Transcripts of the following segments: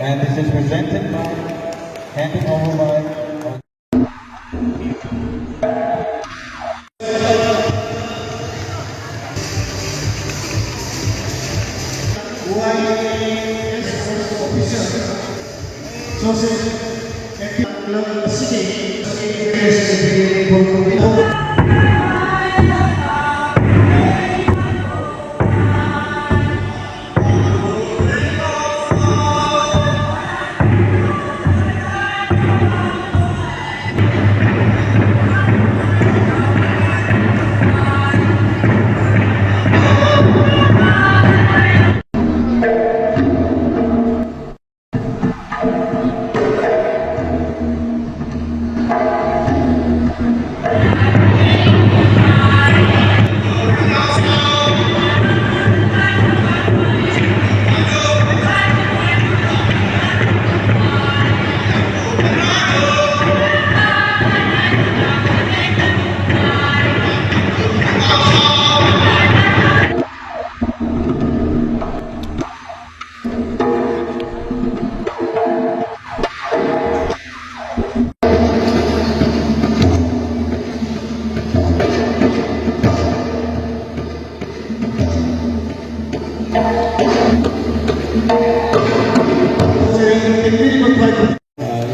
And this is presented by, handed over by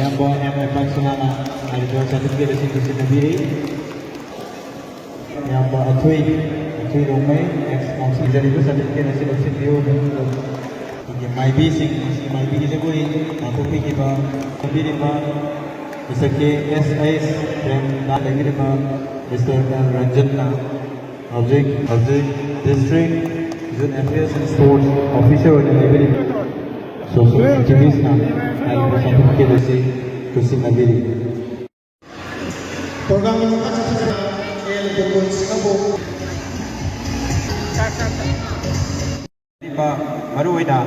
yang bawa nama Pansumana ada dua sertifikat dari Siti Nabiri yang bawa Atui Romai ex-council dari itu sertifikat dari Siti Bio yang Maibi kita boleh aku pergi bang Nabiri bang Mr. KSIS dan lagi bang Mr. Ranjana Object District Youth Affairs and Sports Officer dan Nabiri so jenis ay sertifikat dari Siti Nabiri. Program ini kan el Bukun Singapore. Di ba maruwi na